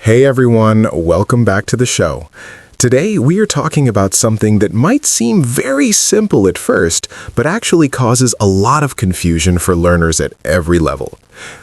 Hey everyone, welcome back to the show. Today we are talking about something that might seem very simple at first, but actually causes a lot of confusion for learners at every level.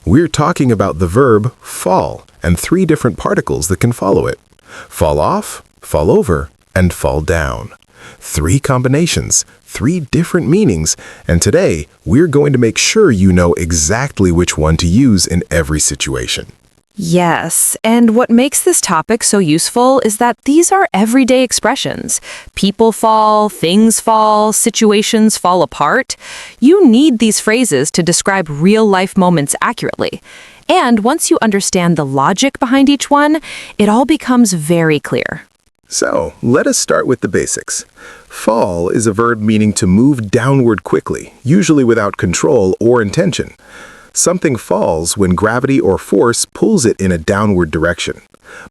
We're talking about the verb fall and three different particles that can follow it. Fall off, fall over, and fall down. Three combinations, three different meanings, and today we're going to make sure you know exactly which one to use in every situation. Yes, and what makes this topic so useful is that these are everyday expressions. People fall, things fall, situations fall apart. You need these phrases to describe real-life moments accurately. And once you understand the logic behind each one, it all becomes very clear. So, let us start with the basics. Fall is a verb meaning to move downward quickly, usually without control or intention. Something falls when gravity or force pulls it in a downward direction.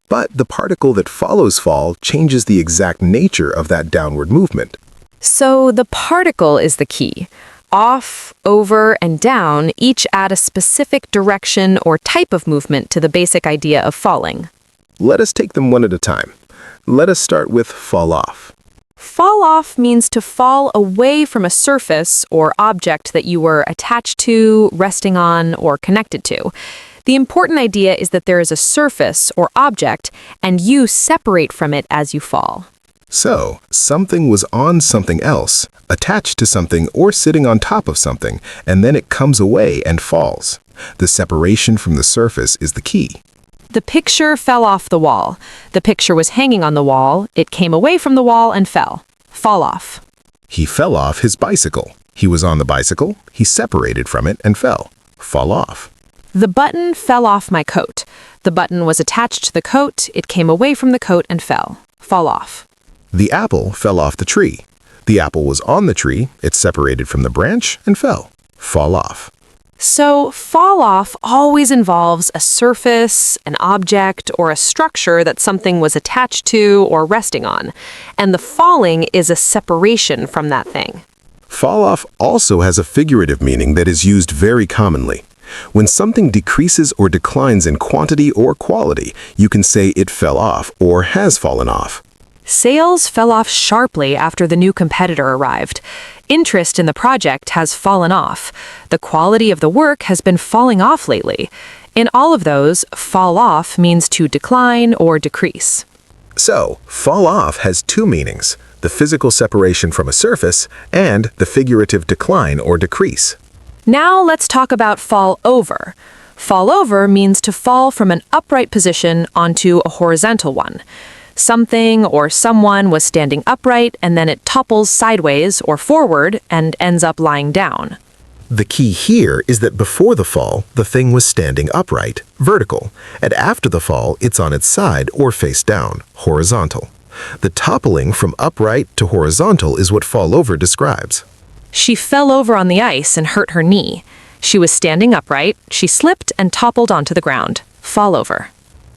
But the particle that follows fall changes the exact nature of that downward movement. So the particle is the key. Off, over, and down each add a specific direction or type of movement to the basic idea of falling. Let us take them one at a time. Let us start with fall off. Fall off means to fall away from a surface or object that you were attached to, resting on, or connected to. The important idea is that there is a surface or object, and you separate from it as you fall. So, something was on something else, attached to something or sitting on top of something, and then it comes away and falls. The separation from the surface is the key. The picture fell off the wall. The picture was hanging on the wall. It came away from the wall and fell. Fall off. He fell off his bicycle. He was on the bicycle, he separated from it and fell. Fall off. The button fell off my coat. The button was attached to the coat. It came away from the coat and fell. Fall off. The apple fell off the tree. The apple was on the tree, it separated from the branch and fell. Fall off. So, fall off always involves a surface, an object, or a structure that something was attached to or resting on. And the falling is a separation from that thing. Fall off also has a figurative meaning that is used very commonly. When something decreases or declines in quantity or quality, you can say it fell off or has fallen off. Sales fell off sharply after the new competitor arrived. Interest in the project has fallen off. The quality of the work has been falling off lately. In all of those, fall off means to decline or decrease. So, fall off has two meanings, the physical separation from a surface and the figurative decline or decrease. Now let's talk about fall over. Fall over means to fall from an upright position onto a horizontal one. Something or someone was standing upright and then it topples sideways or forward and ends up lying down. The key here is that before the fall, the thing was standing upright, vertical, and after the fall, it's on its side or face down, horizontal. The toppling from upright to horizontal is what fall over describes. She fell over on the ice and hurt her knee. She was standing upright, she slipped and toppled onto the ground. Fall over.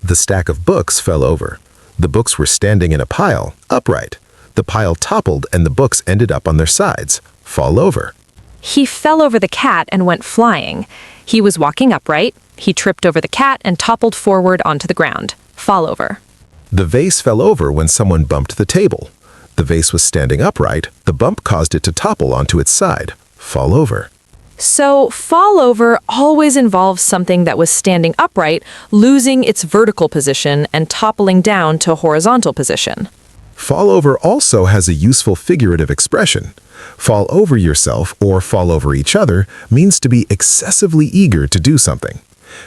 The stack of books fell over. The books were standing in a pile, upright. The pile toppled and the books ended up on their sides. Fall over. He fell over the cat and went flying. He was walking upright. He tripped over the cat and toppled forward onto the ground. Fall over. The vase fell over when someone bumped the table. The vase was standing upright. The bump caused it to topple onto its side. Fall over. So, fall over always involves something that was standing upright, losing its vertical position and toppling down to a horizontal position. Fall over also has a useful figurative expression. Fall over yourself or fall over each other means to be excessively eager to do something.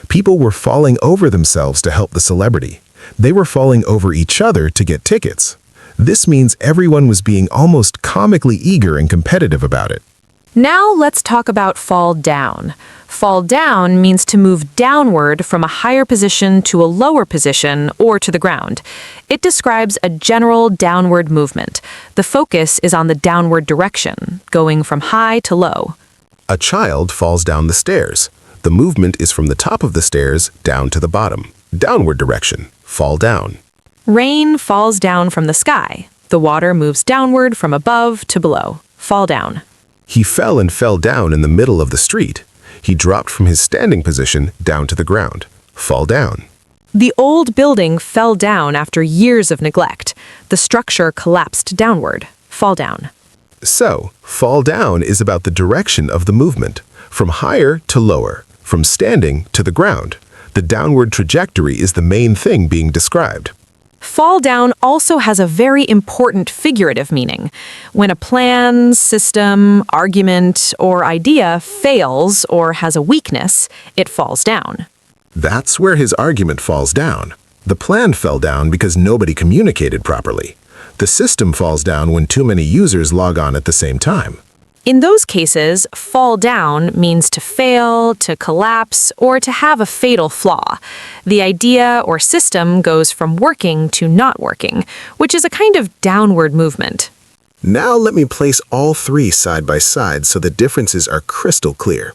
People were falling over themselves to help the celebrity. They were falling over each other to get tickets. This means everyone was being almost comically eager and competitive about it. Now let's talk about fall down. Fall down means to move downward from a higher position to a lower position or to the ground. It describes a general downward movement. The focus is on the downward direction, going from high to low. A child falls down the stairs. The movement is from the top of the stairs down to the bottom. Downward direction. Fall down. Rain falls down from the sky. The water moves downward from above to below. Fall down. He fell and fell down in the middle of the street. He dropped from his standing position down to the ground. Fall down. The old building fell down after years of neglect. The structure collapsed downward. Fall down. So, fall down is about the direction of the movement, from higher to lower, from standing to the ground. The downward trajectory is the main thing being described. Fall down also has a very important figurative meaning. When a plan, system, argument, or idea fails or has a weakness, it falls down. That's where his argument falls down. The plan fell down because nobody communicated properly. The system falls down when too many users log on at the same time. In those cases, fall down means to fail, to collapse, or to have a fatal flaw. The idea or system goes from working to not working, which is a kind of downward movement. Now let me place all three side by side so the differences are crystal clear.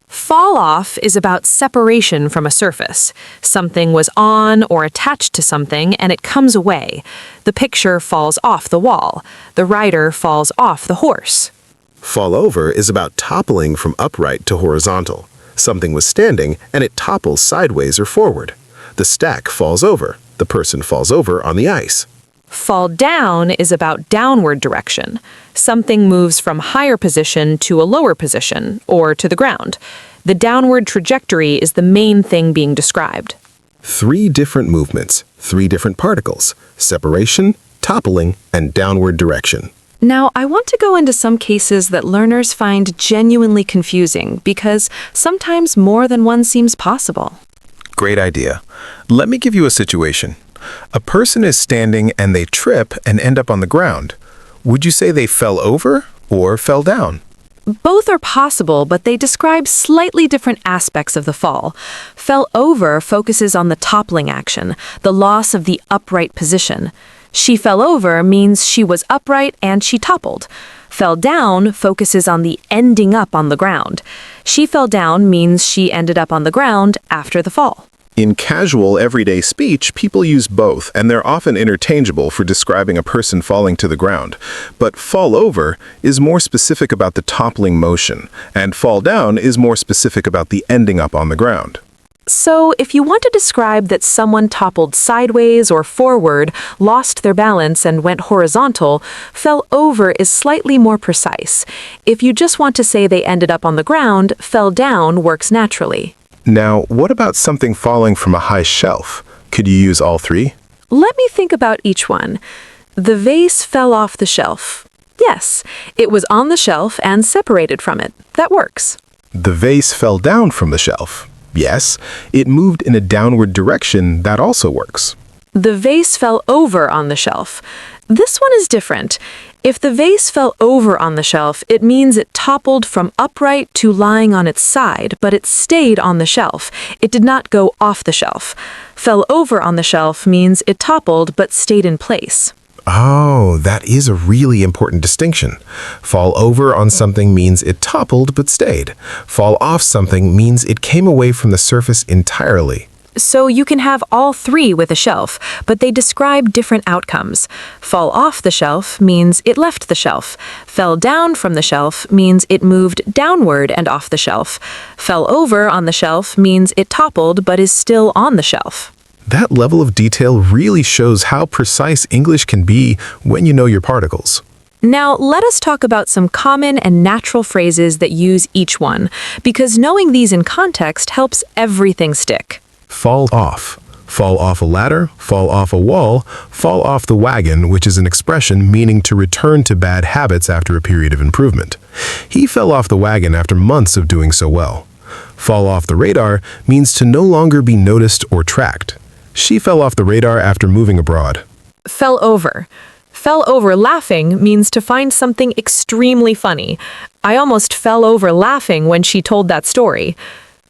Fall off is about separation from a surface. Something was on or attached to something and it comes away. The picture falls off the wall. The rider falls off the horse. Fall over is about toppling from upright to horizontal. Something was standing and it topples sideways or forward. The stack falls over. The person falls over on the ice. Fall down is about downward direction. Something moves from higher position to a lower position, or to the ground. The downward trajectory is the main thing being described. Three different movements, three different particles: separation, toppling, and downward direction. Now, I want to go into some cases that learners find genuinely confusing because sometimes more than one seems possible. Great idea. Let me give you a situation. A person is standing and they trip and end up on the ground. Would you say they fell over or fell down? Both are possible, but they describe slightly different aspects of the fall. Fell over focuses on the toppling action, the loss of the upright position. She fell over means she was upright and she toppled. Fell down focuses on the ending up on the ground. She fell down means she ended up on the ground after the fall. In casual, everyday speech, people use both, and they're often interchangeable for describing a person falling to the ground. But fall over is more specific about the toppling motion, and fall down is more specific about the ending up on the ground. So, if you want to describe that someone toppled sideways or forward, lost their balance and went horizontal, fell over is slightly more precise. If you just want to say they ended up on the ground, fell down works naturally. Now, what about something falling from a high shelf? Could you use all three? Let me think about each one. The vase fell off the shelf. Yes, it was on the shelf and separated from it. That works. The vase fell down from the shelf. Yes, it moved in a downward direction. That also works. The vase fell over on the shelf. This one is different. If the vase fell over on the shelf, it means it toppled from upright to lying on its side, but it stayed on the shelf. It did not go off the shelf. Fell over on the shelf means it toppled but stayed in place. Oh, that is a really important distinction. Fall over on something means it toppled but stayed. Fall off something means it came away from the surface entirely. So you can have all three with a shelf, but they describe different outcomes. Fall off the shelf means it left the shelf. Fell down from the shelf means it moved downward and off the shelf. Fell over on the shelf means it toppled but is still on the shelf. That level of detail really shows how precise English can be when you know your particles. Now, let us talk about some common and natural phrases that use each one, because knowing these in context helps everything stick. Fall off. Fall off a ladder, fall off a wall, fall off the wagon, which is an expression meaning to return to bad habits after a period of improvement. He fell off the wagon after months of doing so well. Fall off the radar means to no longer be noticed or tracked. She fell off the radar after moving abroad. Fell over. Fell over laughing means to find something extremely funny. I almost fell over laughing when she told that story.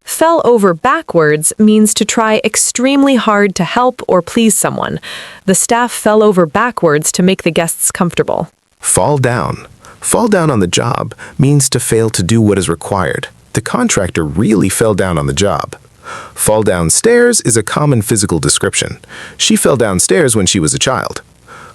Fell over backwards means to try extremely hard to help or please someone. The staff fell over backwards to make the guests comfortable. Fall down. Fall down on the job means to fail to do what is required. The contractor really fell down on the job. Fall downstairs is a common physical description. She fell downstairs when she was a child.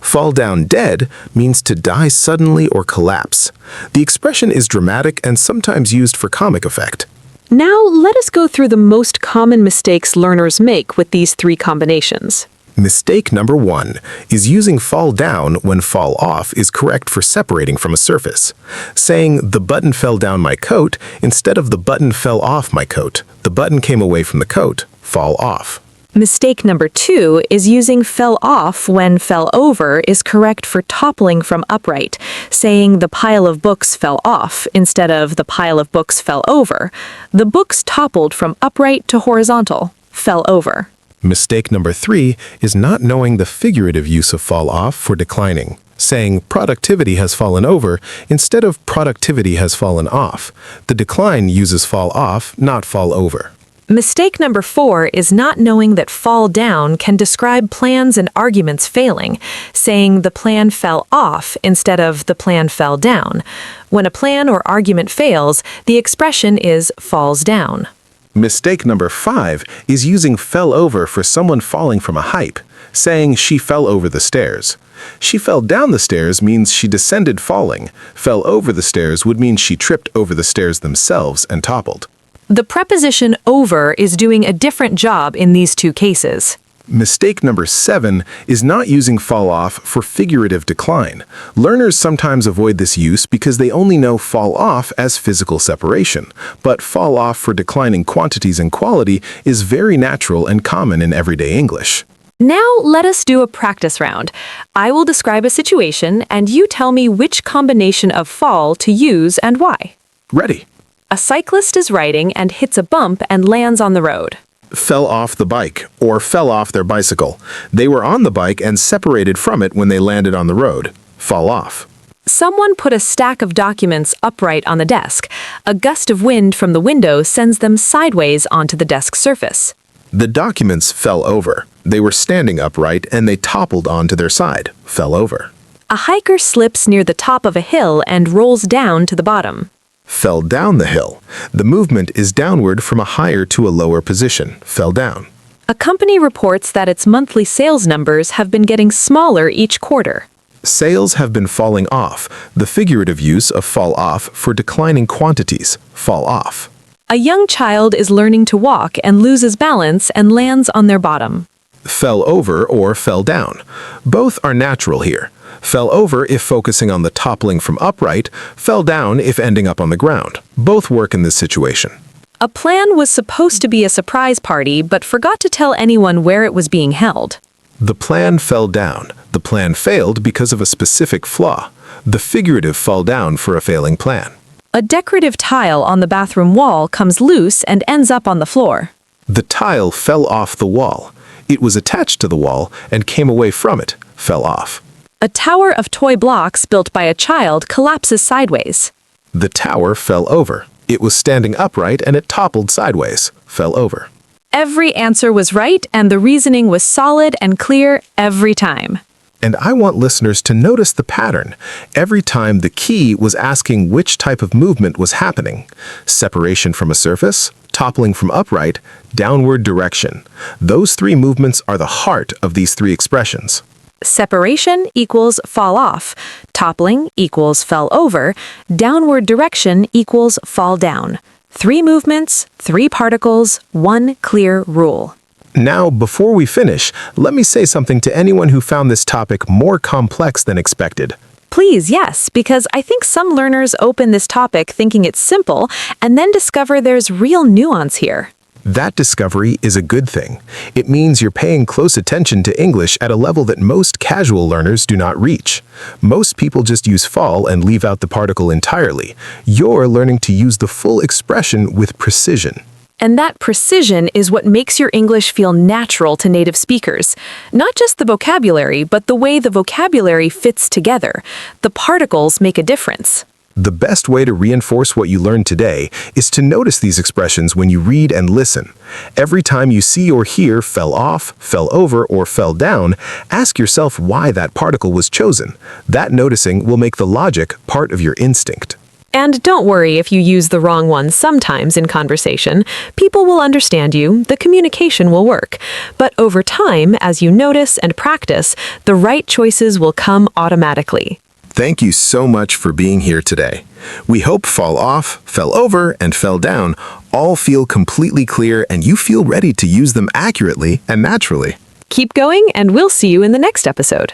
Fall down dead means to die suddenly or collapse. The expression is dramatic and sometimes used for comic effect. Now, let us go through the most common mistakes learners make with these three combinations. Mistake number 1 is using fall down when fall off is correct for separating from a surface. Saying the button fell down my coat instead of the button fell off my coat. The button came away from the coat, fall off. Mistake number 2 is using fell off when fell over is correct for toppling from upright, saying the pile of books fell off instead of the pile of books fell over. The books toppled from upright to horizontal, fell over. Mistake number 3 is not knowing the figurative use of fall off for declining, saying productivity has fallen over instead of productivity has fallen off. The decline uses fall off, not fall over. Mistake number 4 is not knowing that fall down can describe plans and arguments failing, saying the plan fell off instead of the plan fell down. When a plan or argument fails, the expression is falls down. Mistake number 5 is using fell over for someone falling from a height, saying she fell over the stairs. She fell down the stairs means she descended falling. Fell over the stairs would mean she tripped over the stairs themselves and toppled. The preposition over is doing a different job in these two cases. Mistake number 7 is not using fall off for figurative decline. Learners sometimes avoid this use because they only know fall off as physical separation, but fall off for declining quantities and quality is very natural and common in everyday English. Now let us do a practice round. I will describe a situation and you tell me which combination of fall to use and why. Ready. A cyclist is riding and hits a bump and lands on the road. Fell off the bike, or fell off their bicycle. They were on the bike and separated from it when they landed on the road. Fall off. Someone put a stack of documents upright on the desk. A gust of wind from the window sends them sideways onto the desk surface. The documents fell over. They were standing upright and they toppled onto their side. Fell over. A hiker slips near the top of a hill and rolls down to the bottom. Fell down the hill. The movement is downward from a higher to a lower position. Fell down. A company reports that its monthly sales numbers have been getting smaller each quarter. Sales have been falling off. The figurative use of fall off for declining quantities. Fall off. A young child is learning to walk and loses balance and lands on their bottom. Fell over or fell down. Both are natural here. Fell over if focusing on the toppling from upright, fell down if ending up on the ground. Both work in this situation. A plan was supposed to be a surprise party but forgot to tell anyone where it was being held. The plan fell down. The plan failed because of a specific flaw. The figurative fell down for a failing plan. A decorative tile on the bathroom wall comes loose and ends up on the floor. The tile fell off the wall. It was attached to the wall and came away from it. Fell off. A tower of toy blocks built by a child collapses sideways. The tower fell over. It was standing upright and it toppled sideways. Fell over. Every answer was right and the reasoning was solid and clear every time. And I want listeners to notice the pattern. Every time the key was asking which type of movement was happening. Separation from a surface, toppling from upright, downward direction. Those three movements are the heart of these three expressions. Separation equals fall off, toppling equals fell over, downward direction equals fall down. 3 movements, 3 particles, 1 clear rule. Now, before we finish, let me say something to anyone who found this topic more complex than expected. Please, yes, because I think some learners open this topic thinking it's simple and then discover there's real nuance here. That discovery is a good thing. It means you're paying close attention to English at a level that most casual learners do not reach. Most people just use fall and leave out the particle entirely. You're learning to use the full expression with precision. And that precision is what makes your English feel natural to native speakers. Not just the vocabulary, but the way the vocabulary fits together. The particles make a difference. The best way to reinforce what you learned today is to notice these expressions when you read and listen. Every time you see or hear fell off, fell over, or fell down, ask yourself why that particle was chosen. That noticing will make the logic part of your instinct. And don't worry if you use the wrong one sometimes in conversation. People will understand you, the communication will work. But over time, as you notice and practice, the right choices will come automatically. Thank you so much for being here today. We hope fall off, fell over, and fell down all feel completely clear and you feel ready to use them accurately and naturally. Keep going, and we'll see you in the next episode.